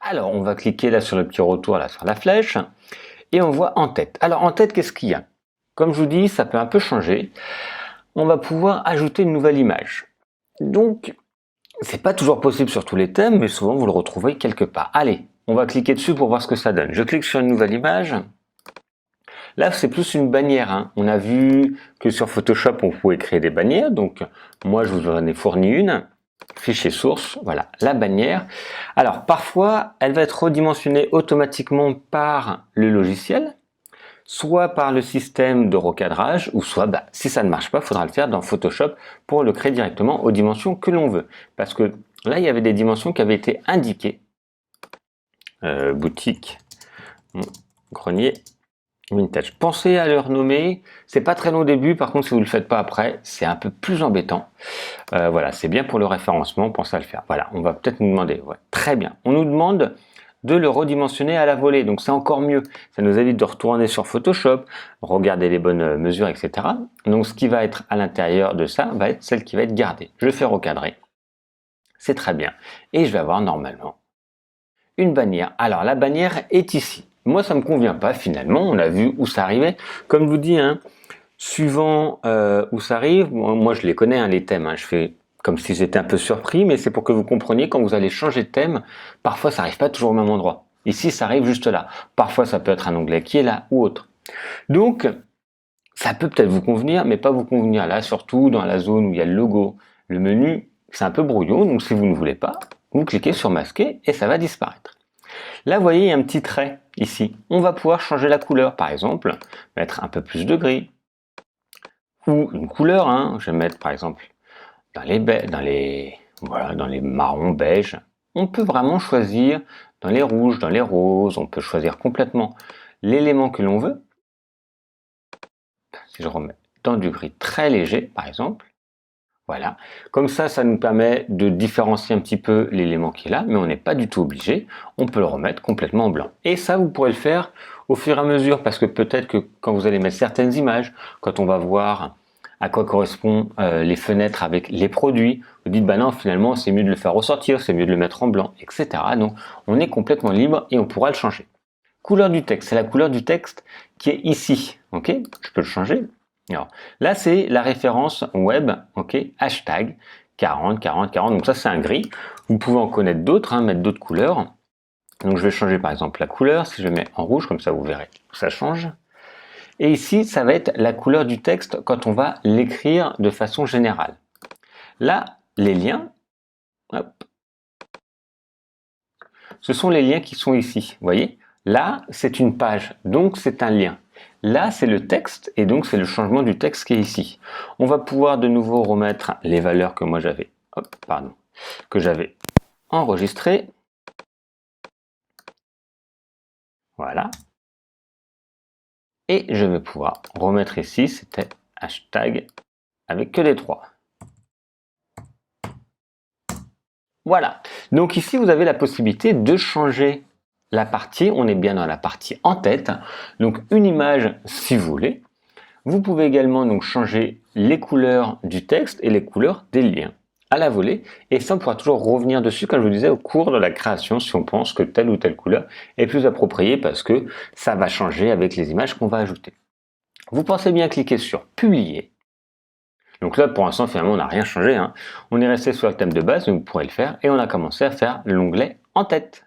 Alors, on va cliquer là sur le petit retour, là sur la flèche, et on voit en tête. Alors, en tête, qu'est-ce qu'il y a? Comme je vous dis, ça peut un peu changer. On va pouvoir ajouter une nouvelle image. Donc, c'est pas toujours possible sur tous les thèmes, mais souvent vous le retrouvez quelque part. Allez, on va cliquer dessus pour voir ce que ça donne. Je clique sur une nouvelle image. Là, c'est plus une bannière, hein. On a vu que sur Photoshop, on pouvait créer des bannières. Donc, moi, je vous en ai fourni une. Fichier source, voilà, la bannière. Alors, parfois, elle va être redimensionnée automatiquement par le logiciel, soit par le système de recadrage, ou soit, si ça ne marche pas, il faudra le faire dans Photoshop pour le créer directement aux dimensions que l'on veut. Parce que là, il y avait des dimensions qui avaient été indiquées. Boutique, grenier, vintage. Pensez à le renommer. C'est pas très long au début, par contre, si vous ne le faites pas après, c'est un peu plus embêtant. Voilà, c'est bien pour le référencement, pensez à le faire. Voilà, on va peut-être nous demander, ouais, très bien. On nous demande de le redimensionner à la volée, donc c'est encore mieux. Ça nous évite de retourner sur Photoshop, regarder les bonnes mesures, etc. Donc ce qui va être à l'intérieur de ça va être celle qui va être gardée. Je fais recadrer. C'est très bien. Et je vais avoir normalement une bannière. Alors la bannière est ici. Moi ça me convient pas finalement, on a vu où ça arrivait. Comme je vous dis, hein, suivant où ça arrive, moi je les connais hein, les thèmes, hein, je fais comme si j'étais un peu surpris, mais c'est pour que vous compreniez quand vous allez changer de thème, parfois ça n'arrive pas toujours au même endroit. Ici ça arrive juste là, parfois ça peut être un onglet qui est là ou autre. Donc ça peut peut-être vous convenir, mais pas vous convenir là, surtout dans la zone où il y a le logo, le menu, c'est un peu brouillon, donc si vous ne voulez pas, vous cliquez sur masquer et ça va disparaître. Là vous voyez il y a un petit trait ici, on va pouvoir changer la couleur, par exemple, mettre un peu plus de gris, ou une couleur, hein. Je vais mettre par exemple dans les marrons beige. On peut vraiment choisir dans les rouges, dans les roses, on peut choisir complètement l'élément que l'on veut. Si je remets dans du gris très léger par exemple, voilà. Comme ça nous permet de différencier un petit peu l'élément qui est là, mais on n'est pas du tout obligé. On peut le remettre complètement en blanc. Et ça, vous pourrez le faire au fur et à mesure, parce que peut-être que quand vous allez mettre certaines images, quand on va voir à quoi correspondent les fenêtres avec les produits, vous dites, bah non, finalement, c'est mieux de le faire ressortir, c'est mieux de le mettre en blanc, etc. Donc, on est complètement libre et on pourra le changer. Couleur du texte, c'est la couleur du texte qui est ici. Ok, je peux le changer. Alors, là, c'est la référence web, ok, hashtag 40, 40, 40. Donc ça, c'est un gris. Vous pouvez en connaître d'autres, hein, mettre d'autres couleurs. Donc je vais changer par exemple la couleur. Si je mets en rouge, comme ça, vous verrez, ça change. Et ici, ça va être la couleur du texte quand on va l'écrire de façon générale. Là, les liens, hop, ce sont les liens qui sont ici. Vous voyez, là, c'est une page, donc c'est un lien. Là, c'est le texte, et donc c'est le changement du texte qui est ici. On va pouvoir de nouveau remettre les valeurs que moi j'avais, que j'avais enregistrées. Voilà. Et je vais pouvoir remettre ici, c'était hashtag avec que les trois. Voilà. Donc ici, vous avez la possibilité de changer la partie. On est bien dans la partie en tête. Donc une image si vous voulez. Vous pouvez également donc changer les couleurs du texte et les couleurs des liens à la volée. Et ça, on pourra toujours revenir dessus, comme je vous disais, au cours de la création, si on pense que telle ou telle couleur est plus appropriée parce que ça va changer avec les images qu'on va ajouter. Vous pensez bien cliquer sur publier. Donc là, pour l'instant, finalement, on n'a rien changé, hein. On est resté sur le thème de base, mais vous pourrez le faire. Et on a commencé à faire l'onglet en tête.